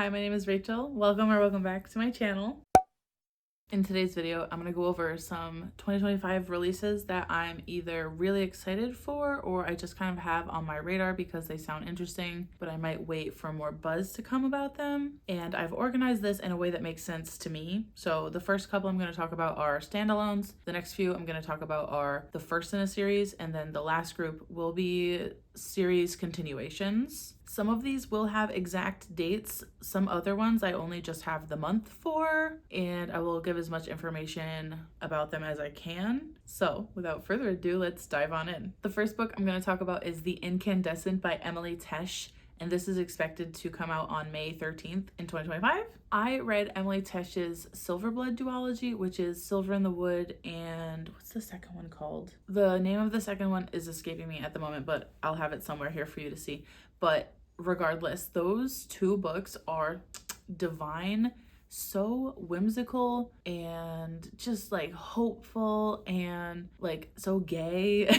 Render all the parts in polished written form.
Hi, my name is Rachel. Welcome back to my channel. In today's video, I'm going to go over some 2025 releases that I'm either really excited for or I just kind of have on my radar because they sound interesting, but I might wait for more buzz to come about them. And I've organized this in a way that makes sense to me. So the first couple I'm going to talk about are standalones. The next few I'm going to talk about are the first in a series, and then the last group will be series continuations. Some of these will have exact dates. Some other ones I only just have the month for, and I will give as much information about them as I can. So without further ado, let's dive on in. The first book I'm going to talk about is The Incandescent by Emily Tesh, and this is expected to come out on May 13th in 2025. I read Emily Tesh's Silverblood duology, which is Silver in the Wood, and what's the second one called? The name of the second one is escaping me at the moment, but I'll have it somewhere here for you to see. But regardless, those two books are divine, so whimsical and just like hopeful and like so gay,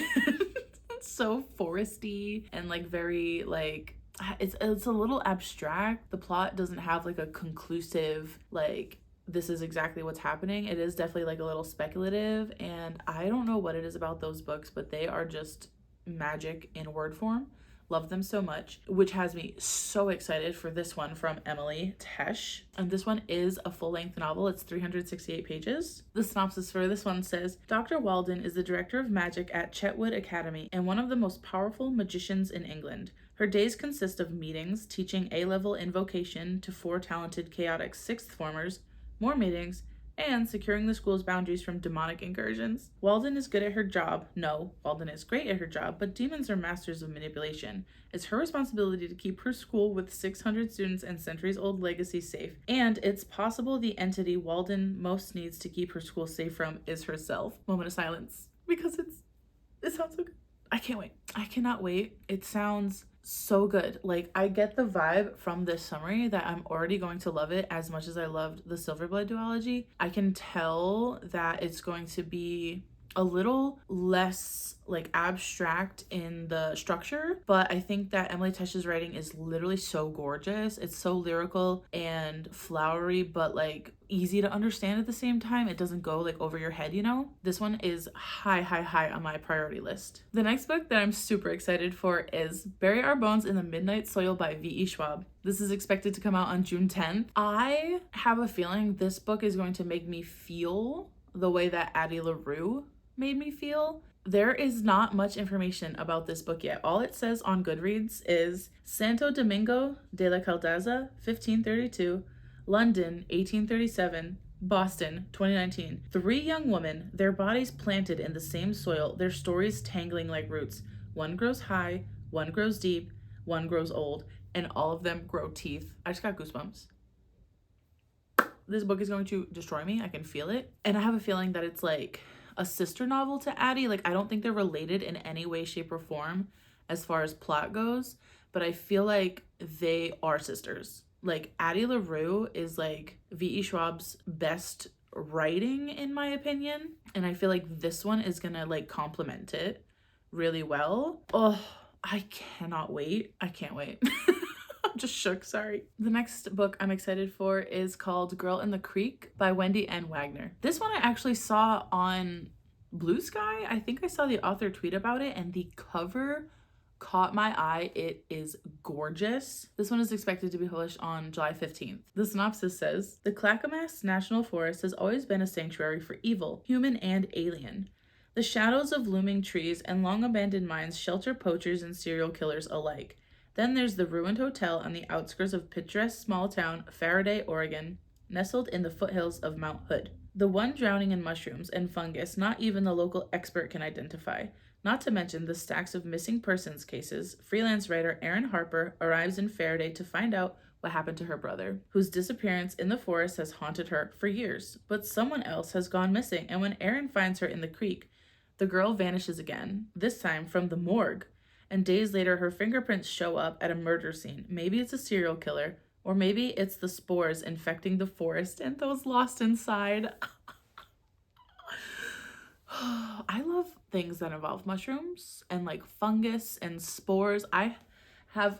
so foresty and like very like it's a little abstract. The plot doesn't have like a conclusive like this is exactly what's happening. It is definitely like a little speculative, and I don't know what it is about those books, but they are just magic in word form. Love them so much, which has me so excited for this one from Emily Tesh. And this one is a full-length novel. It's 368 pages. The synopsis for this one says, Dr. Walden is the director of magic at Chetwood Academy and one of the most powerful magicians in England. Her days consist of meetings, teaching A-level invocation to 4 talented chaotic 6th formers, more meetings, and securing the school's boundaries from demonic incursions. Walden is good at her job. No, Walden is great at her job, but demons are masters of manipulation. It's her responsibility to keep her school with 600 students and centuries-old legacy safe, and it's possible the entity Walden most needs to keep her school safe from is herself. Moment of silence, because it sounds so good. I can't wait. I cannot wait. It sounds so good. Like, I get the vibe from this summary that I'm already going to love it as much as I loved the Silverblood duology. I can tell that it's going to be a little less like abstract in the structure, but I think that Emily Tesh's writing is literally so gorgeous. It's so lyrical and flowery, but like easy to understand at the same time. It doesn't go like over your head, you know? This one is high on my priority list. The next book that I'm super excited for is Bury Our Bones in the Midnight Soil by V.E. Schwab. This is expected to come out on June 10th. I have a feeling this book is going to make me feel the way that Addie LaRue made me feel. There is not much information about this book yet. All it says on Goodreads is Santo Domingo de la Caldaza, 1532, London, 1837, Boston, 2019. 3 young women, their bodies planted in the same soil, their stories tangling like roots. One grows high, one grows deep, one grows old, and all of them grow teeth. I just got goosebumps. This book is going to destroy me. I can feel it. And I have a feeling that it's like a sister novel to Addie. Like, I don't think they're related in any way, shape, or form as far as plot goes, but I feel like they are sisters. Like, Addie LaRue is like V.E. Schwab's best writing in my opinion, and I feel like this one is gonna like complement it really well. Oh, I cannot wait. I can't wait. I'm just shook, sorry. The next book I'm excited for is called Girl in the Creek by Wendy N. Wagner. This one I actually saw on Blue Sky. I think I saw the author tweet about it, and the cover caught my eye. It is gorgeous. This one is expected to be published on July 15th. The synopsis says, the Clackamas National Forest has always been a sanctuary for evil, human and alien. The shadows of looming trees and long abandoned mines shelter poachers and serial killers alike. Then there's the ruined hotel on the outskirts of picturesque small town Faerie, Oregon, nestled in the foothills of Mount Hood. The one drowning in mushrooms and fungus not even the local expert can identify. Not to mention the stacks of missing persons cases, freelance writer Erin Harper arrives in Faerie to find out what happened to her brother, whose disappearance in the forest has haunted her for years. But someone else has gone missing, and when Erin finds her in the creek, the girl vanishes again, this time from the morgue. And days later, her fingerprints show up at a murder scene. Maybe it's a serial killer, or maybe it's the spores infecting the forest and those lost inside. I love things that involve mushrooms and like fungus and spores.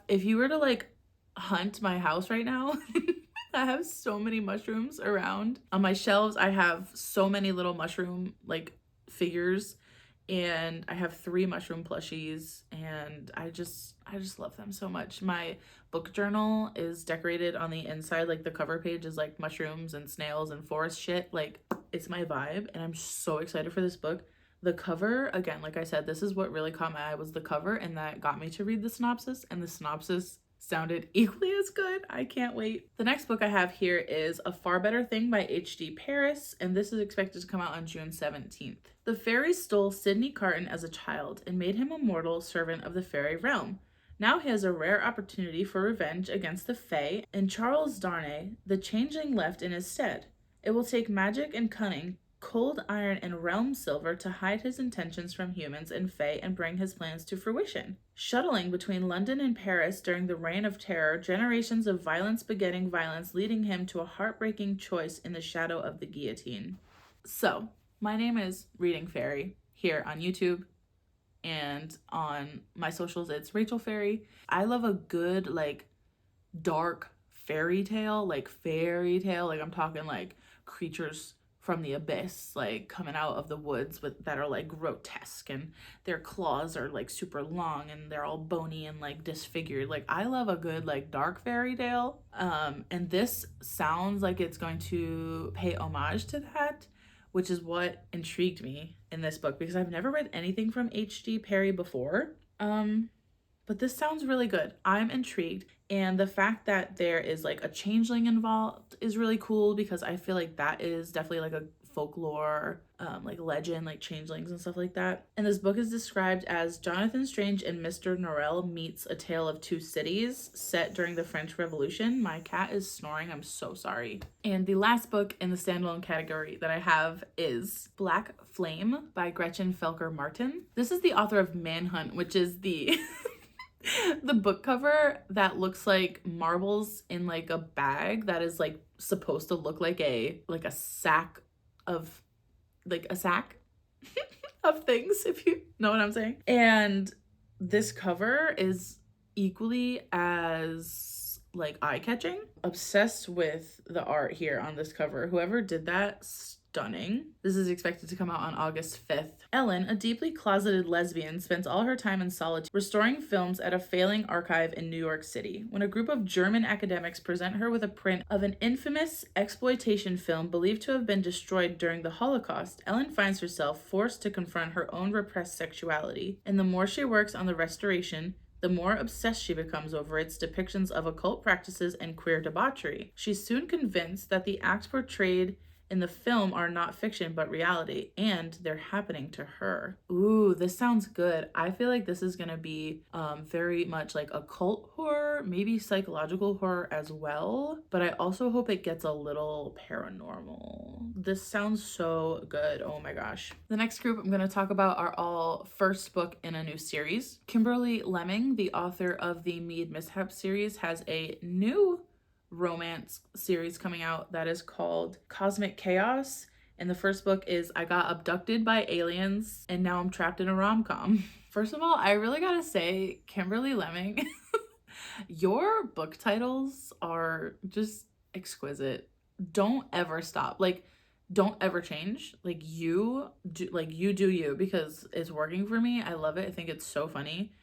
If you were to like hunt my house right now. I have so many mushrooms around. On my shelves, I have so many little mushroom like figures, and I have 3 mushroom plushies, and I just love them so much. My book journal is decorated on the inside, like the cover page is like mushrooms and snails and forest shit. Like, it's my vibe, and I'm so excited for this book. The cover, again, like I said, this is what really caught my eye, was the cover, and that got me to read the synopsis, and the synopsis sounded equally as good. I can't wait. The next book I have here is A Far Better Thing by H.D. Paris, and this is expected to come out on June 17th. The fairies stole Sidney Carton as a child and made him a mortal servant of the fairy realm. Now he has a rare opportunity for revenge against the Fae and Charles Darnay, the changeling, left in his stead. It will take magic and cunning, cold iron and realm silver to hide his intentions from humans and Fae and bring his plans to fruition. Shuttling between London and Paris during the Reign of Terror, generations of violence begetting violence, leading him to a heartbreaking choice in the shadow of the guillotine. So, my name is Reading Faerie here on YouTube, and on my socials it's Rachel Faerie. I love a good like dark fairy tale, like I'm talking like creatures from the abyss, like coming out of the woods with that are like grotesque, and their claws are like super long and they're all bony and like disfigured. Like, I love a good like dark fairy tale. And this sounds like it's going to pay homage to that, which is what intrigued me in this book, because I've never read anything from H.D. Paris before. But this sounds really good. I'm intrigued. And the fact that there is like a changeling involved is really cool, because I feel like that is definitely like a folklore, like legend, like changelings and stuff like that. And this book is described as Jonathan Strange and Mr. Norrell meets A Tale of Two Cities, set during the French Revolution. My cat is snoring, I'm so sorry. And the last book in the standalone category that I have is Black Flame by Gretchen Felker Martin. This is the author of Manhunt, which is the the book cover that looks like marbles in like a bag that is like supposed to look like a sack of of things, if you know what I'm saying. And this cover is equally as like eye-catching. Obsessed with the art here on this cover. Whoever did that, stunning. This is expected to come out on August 5th. Ellen, a deeply closeted lesbian, spends all her time in solitude restoring films at a failing archive in New York City. When a group of German academics present her with a print of an infamous exploitation film believed to have been destroyed during the Holocaust, Ellen finds herself forced to confront her own repressed sexuality. And the more she works on the restoration, the more obsessed she becomes over its depictions of occult practices and queer debauchery. She's soon convinced that the acts portrayed in the film are not fiction but reality, and they're happening to her. Ooh, this sounds good. I feel like this is gonna be very much like occult horror, maybe psychological horror as well, but I also hope it gets a little paranormal. This sounds so good. Oh my gosh. The next group I'm gonna talk about are all first book in a new series. Kimberly Lemming, the author of the Mead Mishap series, has a new romance series coming out that is called Cosmic Chaos, and the first book is I got abducted by aliens and now I'm trapped in a rom-com. First of all, I really gotta say, Kimberly Lemming, your book titles are just exquisite. Don't ever stop. Like, don't ever change. Like, you do you, because it's working for me. I love it. I think it's so funny.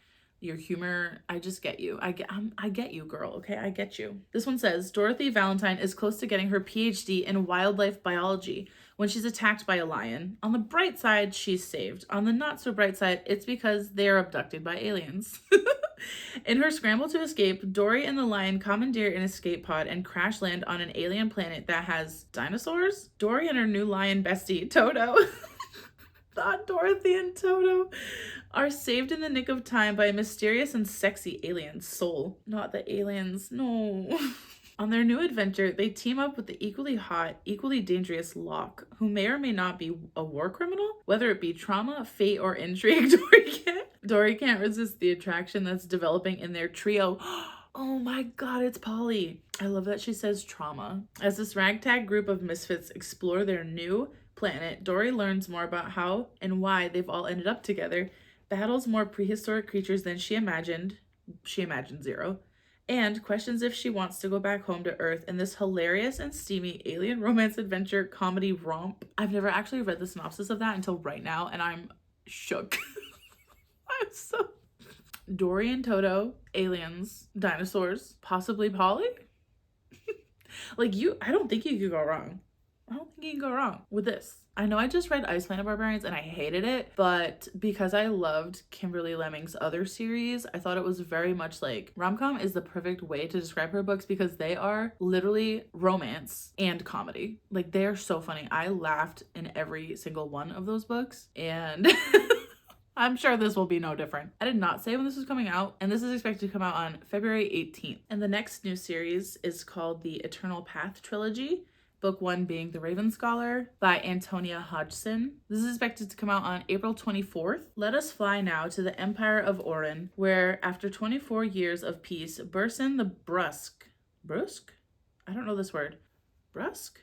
Your humor, I just get you. I get you, girl, okay? I get you. This one says, Dorothy Valentine is close to getting her PhD in wildlife biology when she's attacked by a lion. On the bright side, she's saved. On the not so bright side, it's because they are abducted by aliens. In her scramble to escape, Dory and the lion commandeer an escape pod and crash land on an alien planet that has dinosaurs. Dory and her new lion bestie, Toto, thought Dorothy and Toto, are saved in the nick of time by a mysterious and sexy alien soul. Not the aliens, no. On their new adventure, they team up with the equally hot, equally dangerous Locke, who may or may not be a war criminal. Whether it be trauma, fate, or intrigue, Dory can't resist the attraction that's developing in their trio. Oh my god, it's Polly. I love that she says trauma. As this ragtag group of misfits explore their new planet, Dory learns more about how and why they've all ended up together, battles more prehistoric creatures than she imagined zero, and questions if she wants to go back home to Earth in this hilarious and steamy alien romance adventure comedy romp. I've never actually read the synopsis of that until right now, and I'm shook. I'm so... Dory and Toto, aliens, dinosaurs, possibly Polly? Like, I don't think you could go wrong. I don't think you can go wrong with this. I know I just read Ice Planet Barbarians and I hated it, but because I loved Kimberly Lemming's other series, I thought it was very much like rom-com is the perfect way to describe her books because they are literally romance and comedy. Like, they are so funny. I laughed in every single one of those books, and I'm sure this will be no different. I did not say when this was coming out, and this is expected to come out on February 18th. And the next new series is called the Eternal Path Trilogy, book 1 being The Raven Scholar by Antonia Hodgson. This is expected to come out on April 24th. Let us fly now to the Empire of Orin, where after 24 years of peace, Burson the Brusque? I don't know this word. Brusque?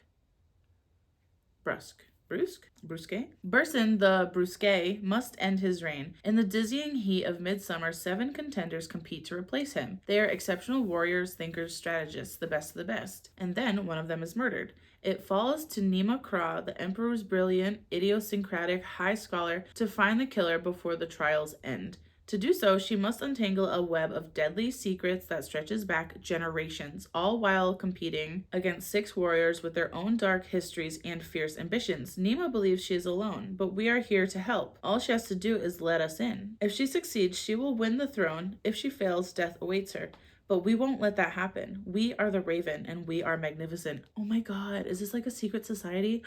Burson the Brusque must end his reign. In the dizzying heat of midsummer, 7 contenders compete to replace him. They are exceptional warriors, thinkers, strategists, the best of the best. And then one of them is murdered. It falls to Nima Kra, the Emperor's brilliant, idiosyncratic high scholar, to find the killer before the trials end. To do so, she must untangle a web of deadly secrets that stretches back generations, all while competing against 6 warriors with their own dark histories and fierce ambitions. Nima believes she is alone, but we are here to help. All she has to do is let us in. If she succeeds, she will win the throne. If she fails, death awaits her. But we won't let that happen. We are the Raven, and we are magnificent. Oh my god, is this like a secret society?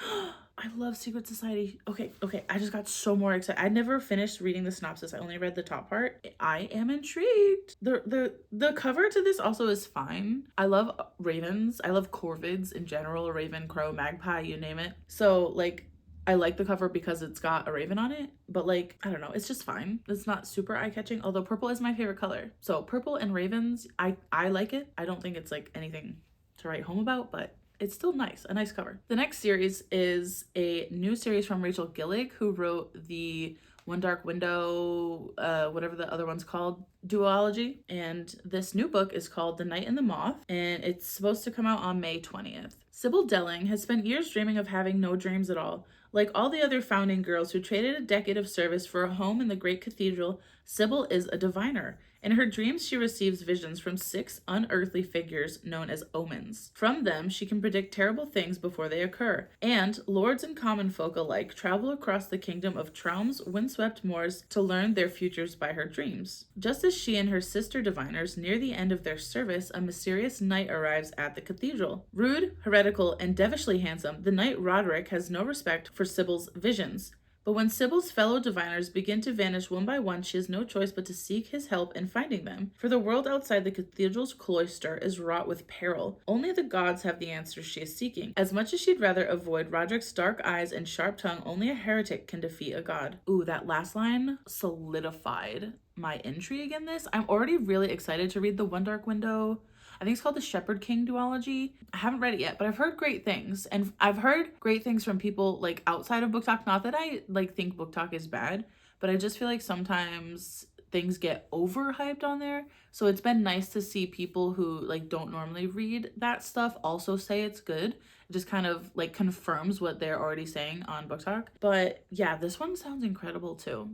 I love secret society. Okay, I just got so more excited. I never finished reading the synopsis. I only read the top part. I am intrigued. The cover to this also is fine. I love ravens. I love corvids in general. Raven, crow, magpie, you name it. So, like, I like the cover because it's got a raven on it, but like, I don't know, it's just fine. It's not super eye-catching, although purple is my favorite color. So purple and ravens, I like it. I don't think it's like anything to write home about, but it's still nice, a nice cover. The next series is a new series from Rachel Gillig, who wrote the One Dark Window, whatever the other one's called, duology. And this new book is called The Night and the Moth, and it's supposed to come out on May 20th. Sybil Delling has spent years dreaming of having no dreams at all. Like all the other founding girls who traded a decade of service for a home in the great cathedral, Sybil is a diviner. In her dreams, she receives visions from 6 unearthly figures known as omens. From them, she can predict terrible things before they occur, and lords and common folk alike travel across the kingdom of Traum's windswept moors to learn their futures by her dreams. Just as she and her sister diviners near the end of their service, a mysterious knight arrives at the cathedral. Rude, heretical, and devishly handsome, the knight Roderick has no respect for Sybil's visions. But when Sybil's fellow diviners begin to vanish one by one, she has no choice but to seek his help in finding them. For the world outside the cathedral's cloister is wrought with peril. Only the gods have the answers she is seeking. As much as she'd rather avoid Roderick's dark eyes and sharp tongue, only a heretic can defeat a god. Ooh, that last line solidified my intrigue in this. I'm already really excited to read the One Dark Window. I think it's called the Shepherd King duology. I haven't read it yet, but I've heard great things. And I've heard great things from people like outside of Book Talk. Not that I like think Book Talk is bad, but I just feel like sometimes things get overhyped on there. So it's been nice to see people who like don't normally read that stuff also say it's good. It just kind of like confirms what they're already saying on Book Talk. But yeah, this one sounds incredible too.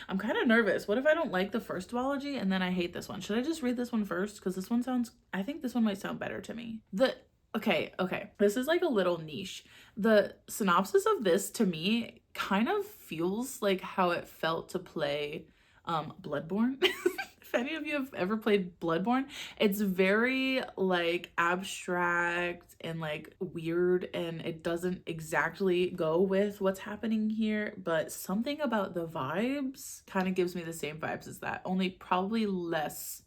I'm kind of nervous. What if I don't like the first duology and then I hate this one? Should I just read this one first? Because this one sounds, I think this one might sound better to me. Okay. This is like a little niche. The synopsis of this to me kind of feels like how it felt to play Bloodborne. If any of you have ever played Bloodborne, it's very like abstract and like weird, and it doesn't exactly go with what's happening here, but something about the vibes kind of gives me the same vibes as that, only probably less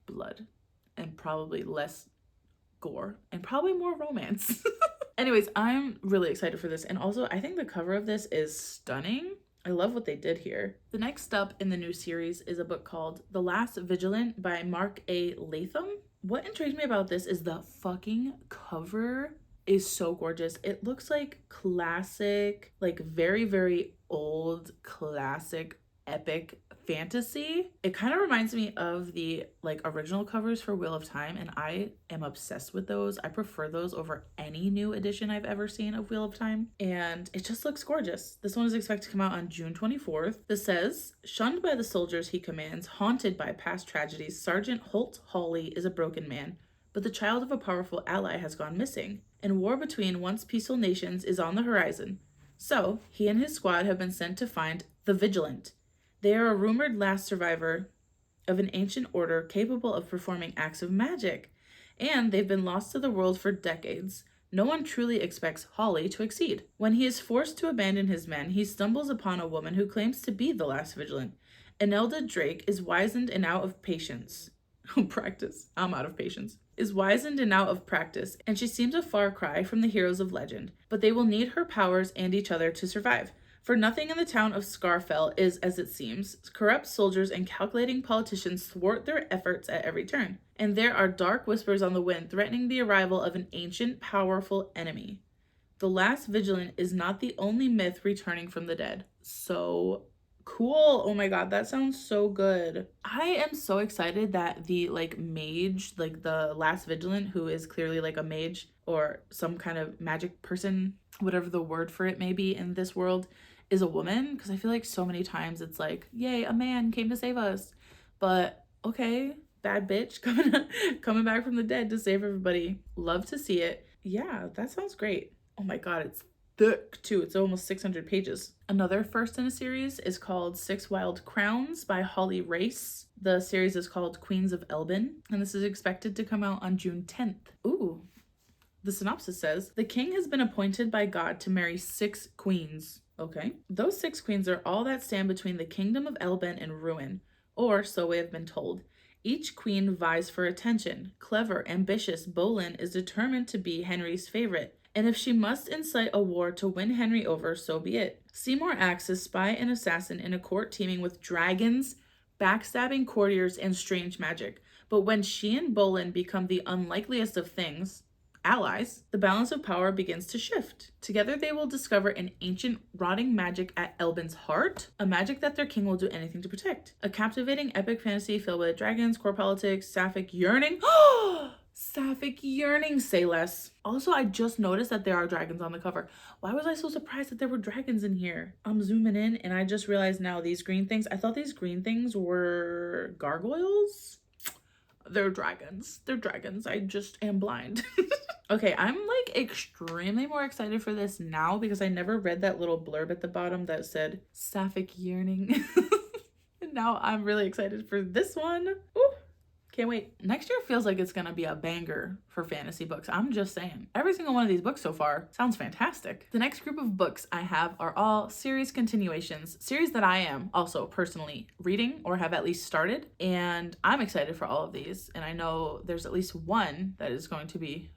blood and probably less gore and probably more romance. Anyways, I'm really excited for this, and also I think the cover of this is stunning. I love what they did here. The next up in the new series is a book called The Last Vigilant by Mark A. Latham. What intrigues me about this is the fucking cover is so gorgeous. It looks like classic, like very, very old, classic, epic fantasy. It kind of reminds me of the like original covers for Wheel of Time, and I am obsessed with those. I prefer those over any new edition I've ever seen of Wheel of Time, and it just looks gorgeous. This one is expected to come out on June 24th. This says, shunned by the soldiers he commands, haunted by past tragedies, Sergeant Holt Hawley is a broken man, but the child of a powerful ally has gone missing, and war between once peaceful nations is on the horizon. So, he and his squad have been sent to find the Vigilant. They are a rumored last survivor of an ancient order capable of performing acts of magic, and they've been lost to the world for decades. No one truly expects Hawley to exceed. When he is forced to abandon his men, he stumbles upon a woman who claims to be the last Vigilant. Enelda Drake is wizened and out of patience. Practice. I'm out of patience. Is wizened and out of practice, and she seems a far cry from the heroes of legend. But they will need her powers and each other to survive. For nothing in the town of Scarfell is as it seems. Corrupt soldiers and calculating politicians thwart their efforts at every turn. And there are dark whispers on the wind threatening the arrival of an ancient, powerful enemy. The last Vigilant is not the only myth returning from the dead. So cool. Oh my god, that sounds so good. I am so excited that the like mage, like the last Vigilant, who is clearly like a mage or some kind of magic person, whatever the word for it may be in this world, is a woman, because I feel like so many times it's like, yay, a man came to save us. But okay, bad bitch coming back from the dead to save everybody. Love to see it. Yeah, that sounds great. Oh my god, it's thick too. It's almost 600 pages. Another first in a series is called Six Wild Crowns by Holly Race. The series is called Queens of Elbin, and this is expected to come out on June 10th. Ooh. The synopsis says, the king has been appointed by God to marry 6 queens. Okay. Those 6 queens are all that stand between the kingdom of Elben and ruin, or so we have been told. Each queen vies for attention. Clever, ambitious Bolin is determined to be Henry's favorite, and if she must incite a war to win Henry over, so be it. Seymour acts as spy and assassin in a court teeming with dragons, backstabbing courtiers, and strange magic. But when she and Bolin become the unlikeliest of things, allies, the balance of power begins to shift. Together they will discover an ancient rotting magic at Elben's heart, a magic that their king will do anything to protect. A captivating epic fantasy filled with dragons, court politics, sapphic yearning. Sapphic yearning, say less. Also, I just noticed that there are dragons on the cover. Why was I so surprised that there were dragons in here? I'm zooming in and I just realized now these green things, I thought these green things were gargoyles. They're dragons. They're dragons. I just am blind. Okay, I'm like extremely more excited for this now because I never read that little blurb at the bottom that said sapphic yearning. And now I'm really excited for this one. Ooh, can't wait. Next year feels like it's gonna be a banger for fantasy books. I'm just saying. Every single one of these books so far sounds fantastic. The next group of books I have are all series continuations, series that I am also personally reading or have at least started, and I'm excited for all of these, and I know there's at least one that is going to be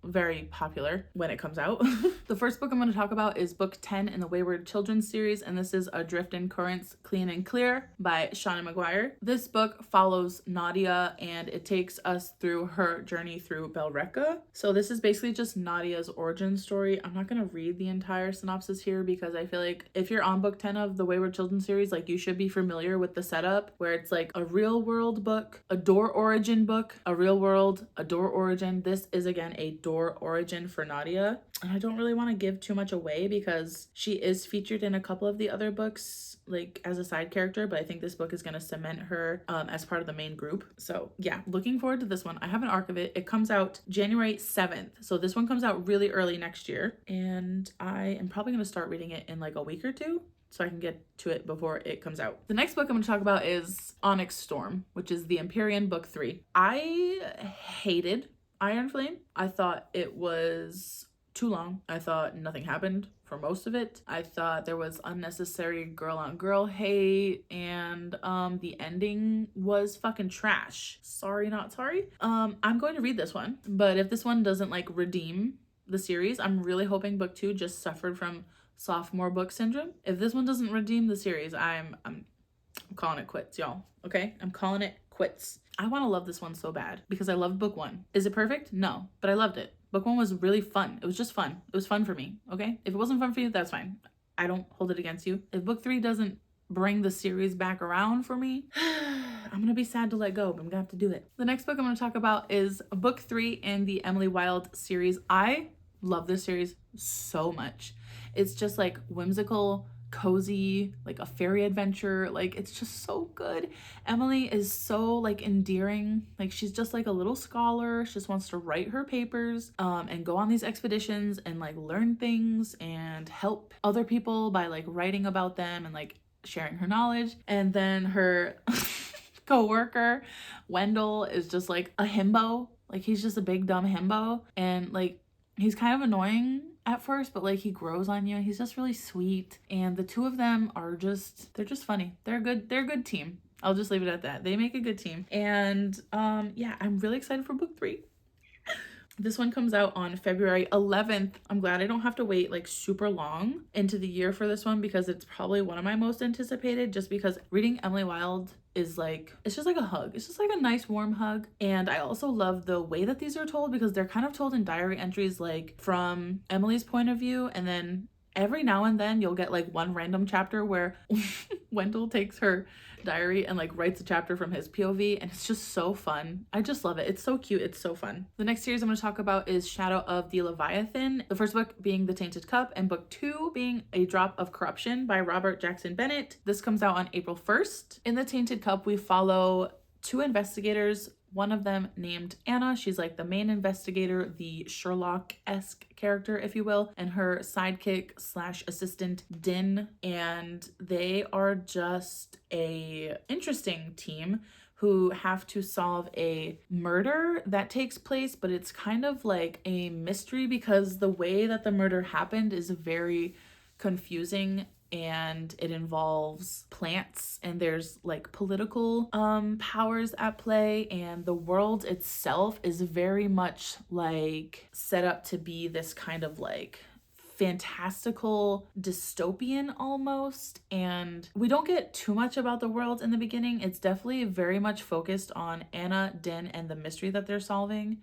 very popular when it comes out. The first book I'm going to talk about is book 10 in the Wayward Children series, and this is Adrift in Currents, Clean and Clear by Shauna Maguire. This book follows Nadia and it takes us through her journey through Belrecca. So this is basically just Nadia's origin story. I'm not going to read the entire synopsis here because I feel like if you're on book 10 of the Wayward Children series, like you should be familiar with the setup where it's like a real world book, a door origin book, a real world, a door origin. This is again a door origin for Nadia, and I don't really want to give too much away because she is featured in a couple of the other books like as a side character, but I think this book is going to cement her as part of the main group. So yeah, looking forward to this one. I have an arc of it. It comes out January 7th, so this one comes out really early next year, and I am probably going to start reading it in like a week or two so I can get to it before it comes out. The next book I'm going to talk about is Onyx Storm, which is the Empyrean book 3. I hated Iron Flame. I thought it was too long. I thought nothing happened for most of it. I thought there was unnecessary girl on girl hate, and the ending was fucking trash. Sorry, not sorry. I'm going to read this one, but if this one doesn't like redeem the series, I'm really hoping book 2 just suffered from sophomore book syndrome. If this one doesn't redeem the series, I'm calling it quits, y'all. Okay? I'm calling it quits. I want to love this one so bad because I loved book 1. Is it perfect? No, but I loved it. Book 1 was really fun. It was just fun. It was fun for me, okay? If it wasn't fun for you, that's fine. I don't hold it against you. If book 3 doesn't bring the series back around for me. I'm gonna be sad to let go, but I'm gonna have to do it. The next book I'm gonna talk about is book 3 in the Emily Wilde series. I love this series so much. It's just like whimsical, cozy, like a fairy adventure. Like, it's just so good. Emily is so like endearing. Like, she's just like a little scholar. She just wants to write her papers and go on these expeditions and like learn things and help other people by like writing about them and like sharing her knowledge. And then her co-worker Wendell is just like a himbo. Like, he's just a big dumb himbo, and like he's kind of annoying at first, but like he grows on you. He's just really sweet, and the two of them are just, they're just funny. They're a good team. I'll just leave it at that. They make a good team. And yeah, I'm really excited for book 3. This one comes out on February 11th. I'm glad I don't have to wait like super long into the year for this one, because it's probably one of my most anticipated, just because reading Emily Wilde is like, it's just like a hug. It's just like a nice warm hug. And I also love the way that these are told, because they're kind of told in diary entries, like from Emily's point of view, and then every now and then you'll get like one random chapter where Wendell takes her diary and like writes a chapter from his POV, and it's just so fun. I just love it. It's so cute. It's so fun. The next series I'm going to talk about is Shadow of the Leviathan. The first book being The Tainted Cup, and book 2 being A Drop of Corruption by Robert Jackson Bennett. This comes out on April 1st. In The Tainted Cup, we follow 2 investigators, one of them named Anna. She's like the main investigator, the Sherlock-esque character, if you will, and her sidekick / assistant Din. And they are just a interesting team who have to solve a murder that takes place, but it's kind of like a mystery, because the way that the murder happened is very confusing, and it involves plants, and there's like political powers at play, and the world itself is very much like set up to be this kind of like fantastical dystopian almost. And we don't get too much about the world in the beginning. It's definitely very much focused on Anna, Din, and the mystery that they're solving,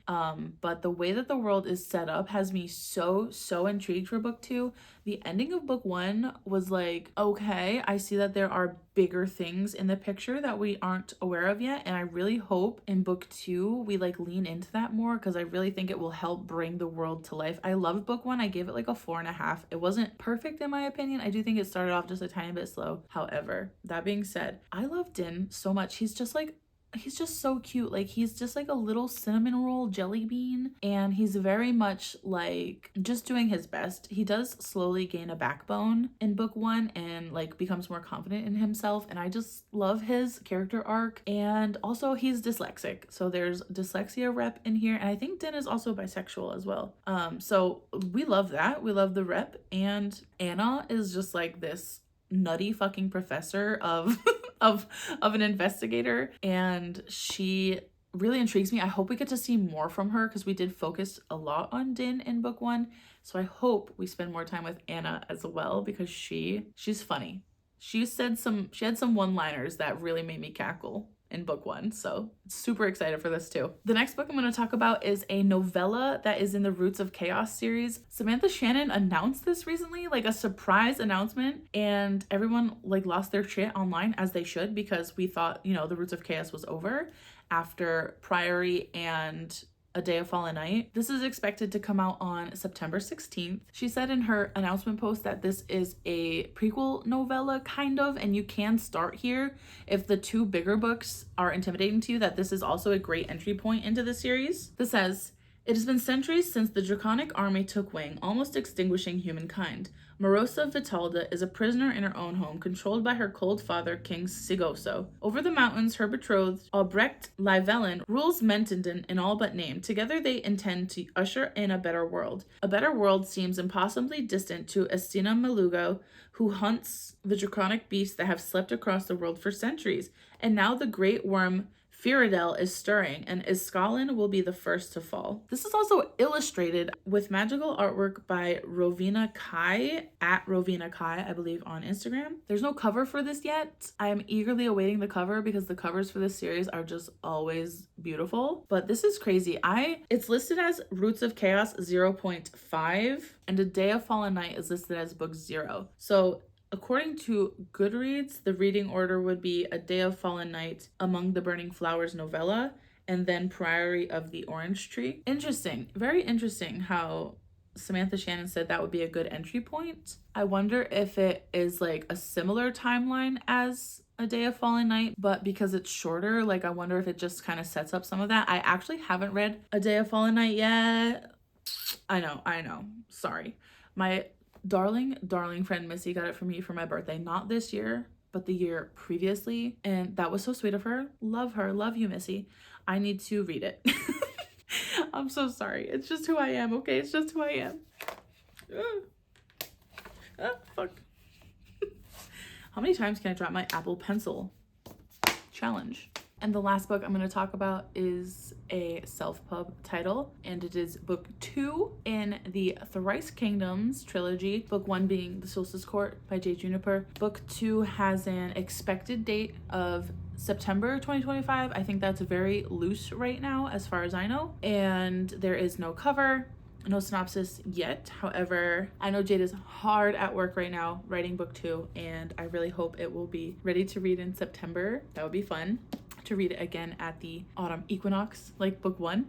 but the way that the world is set up has me so intrigued for book 2. The ending of book 1 was like, okay, I see that there are bigger things in the picture that we aren't aware of yet, and I really hope in book 2 we like lean into that more, because I really think it will help bring the world to life. I loved book 1. I gave it like a 4.5. It wasn't perfect in my opinion. I do think it started off just a tiny bit slow. However, that being said, I love Din so much. He's just so cute. Like, he's just like a little cinnamon roll jelly bean, and he's very much like just doing his best. He does slowly gain a backbone in book 1 and like becomes more confident in himself, and I just love his character arc. And also, he's dyslexic, so there's dyslexia rep in here, and I think Din is also bisexual as well. So we love that. We love the rep. And Anna is just like this nutty fucking professor of of an investigator, and she really intrigues me. I hope we get to see more from her, because we did focus a lot on Din in book 1, so I hope we spend more time with Anna as well, because she's funny. She had some one-liners that really made me cackle in book 1, so super excited for this too. The next book I'm going to talk about is a novella that is in the Roots of Chaos series. Samantha Shannon announced this recently, like a surprise announcement, and everyone like lost their shit online, as they should, because we thought, you know, the Roots of Chaos was over after Faerie and A Day of Fallen Night. This is expected to come out on September 16th. She said in her announcement post that this is a prequel novella, kind of, and you can start here if the 2 bigger books are intimidating to you, that this is also a great entry point into the series. This says, "It has been centuries since the Draconic army took wing, almost extinguishing humankind. Morosa Vitalda is a prisoner in her own home, controlled by her cold father, King Sigoso. Over the mountains, her betrothed, Albrecht Livellen, rules Mentenden in all but name. Together they intend to usher in a better world. A better world seems impossibly distant to Estina Melugo, who hunts the draconic beasts that have slept across the world for centuries. And now the great worm Firidel is stirring, and Iskalin will be the first to fall." This is also illustrated with magical artwork by Rovina Kai, at Rovina Kai, I believe, on Instagram. There's no cover for this yet. I am eagerly awaiting the cover, because the covers for this series are just always beautiful. But this is crazy. It's listed as Roots of Chaos 0.5, and A Day of Fallen Night is listed as book 0. So According to Goodreads, the reading order would be A Day of Fallen Night, Among the Burning Flowers novella, and then Priory of the Orange Tree. Interesting. Very interesting how Samantha Shannon said that would be a good entry point. I wonder if it is like a similar timeline as A Day of Fallen Night, but because it's shorter, like I wonder if it just kind of sets up some of that. I actually haven't read A Day of Fallen Night yet. I know. Sorry. My darling friend Missy got it for me for my birthday, not this year, but the year previously, and that was so sweet of her. Love you, Missy. I need to read it. I'm so sorry. It's just who I am, okay? It's just who I am. Fuck. How many times can I drop my Apple Pencil? Challenge. And the last book I'm going to talk about is a self-pub title, and it is book 2 in the Thrice Kingdoms trilogy. Book 1 being The Solstice Court by Jade Juniper. Book 2 has an expected date of September 2025. I think that's very loose right now as far as I know. And there is no cover, no synopsis yet. However, I know Jade is hard at work right now writing book 2, and I really hope it will be ready to read in September. That would be fun to read it again at the autumn equinox, like book 1.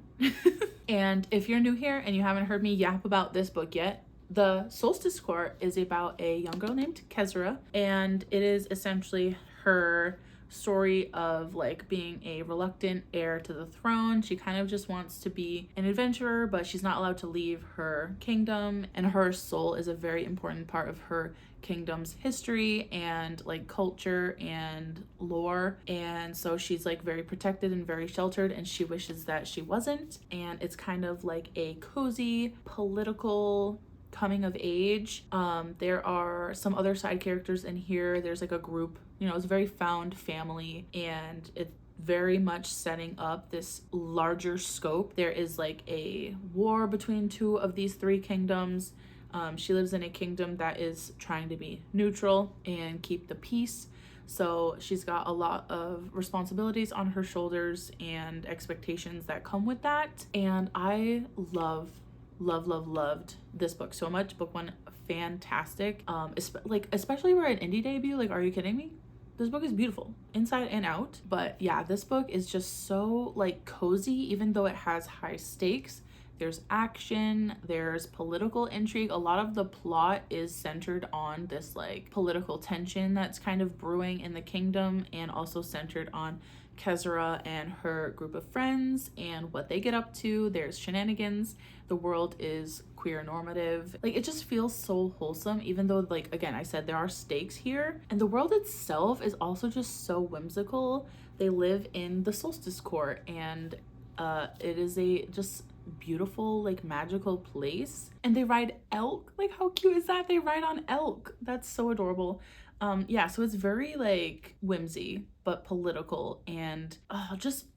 And if you're new here and you haven't heard me yap about this book yet, The Solstice Court is about a young girl named Kezra, and it is essentially her story of like being a reluctant heir to the throne. She kind of just wants to be an adventurer, but she's not allowed to leave her kingdom, and her soul is a very important part of her kingdom's history and like culture and lore, and so she's like very protected and very sheltered, and she wishes that she wasn't. And it's kind of like a cozy political coming of age. There are some other side characters in here. There's like a group, you know, it's a very found family, and it's very much setting up this larger scope. There is like a war between 2 of these 3 kingdoms. She lives in a kingdom that is trying to be neutral and keep the peace. So she's got a lot of responsibilities on her shoulders and expectations that come with that. And I loved this book so much. Book 1, fantastic. Especially for an indie debut. Like, are you kidding me? This book is beautiful inside and out. But yeah, this book is just so like cozy, even though it has high stakes. There's action, there's political intrigue. A lot of the plot is centered on this like political tension that's kind of brewing in the kingdom, and also centered on Kezra and her group of friends and what they get up to. There's shenanigans. The world is queer normative. Like, it just feels so wholesome, even though, like, again, I said there are stakes here. And the world itself is also just so whimsical. They live in the Solstice Court, and it is a just beautiful, like, magical place. And they ride elk. Like, how cute is that? They ride on elk. That's so adorable. Yeah, so it's very like whimsy but political, and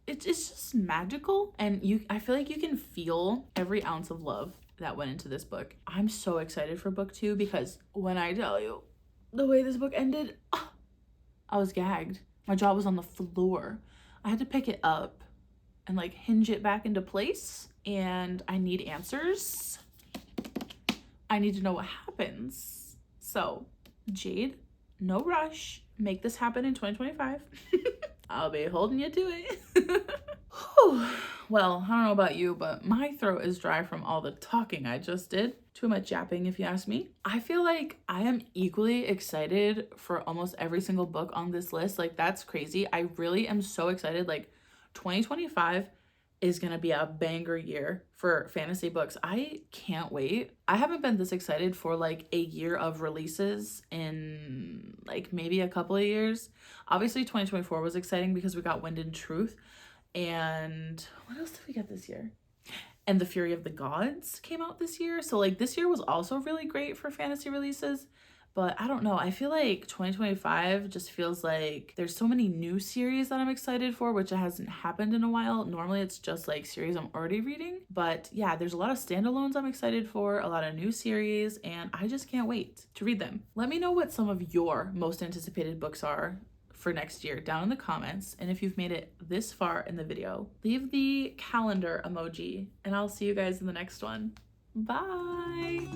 it's just magical, and I feel like you can feel every ounce of love that went into this book. I'm so excited for book 2, because when I tell you the way this book ended, I was gagged. My jaw was on the floor. I had to pick it up and like hinge it back into place, and I need answers. I need to know what happens. So, Jade, no rush. Make this happen in 2025. I'll be holding you to it. Well, I don't know about you, but my throat is dry from all the talking I just did. Too much yapping, if you ask me. I feel like I am equally excited for almost every single book on this list. Like, that's crazy. I really am so excited. Like, 2025 is gonna be a banger year for fantasy books. I can't wait. I haven't been this excited for like a year of releases in like maybe a couple of years. Obviously 2024 was exciting because we got Wind and Truth, and what else did we get this year? And The Fury of the Gods came out this year. So like this year was also really great for fantasy releases. But I don't know, I feel like 2025 just feels like there's so many new series that I'm excited for, which hasn't happened in a while. Normally it's just like series I'm already reading. But yeah, there's a lot of standalones I'm excited for, a lot of new series, and I just can't wait to read them. Let me know what some of your most anticipated books are for next year down in the comments. And if you've made it this far in the video, leave the calendar emoji, and I'll see you guys in the next one. Bye!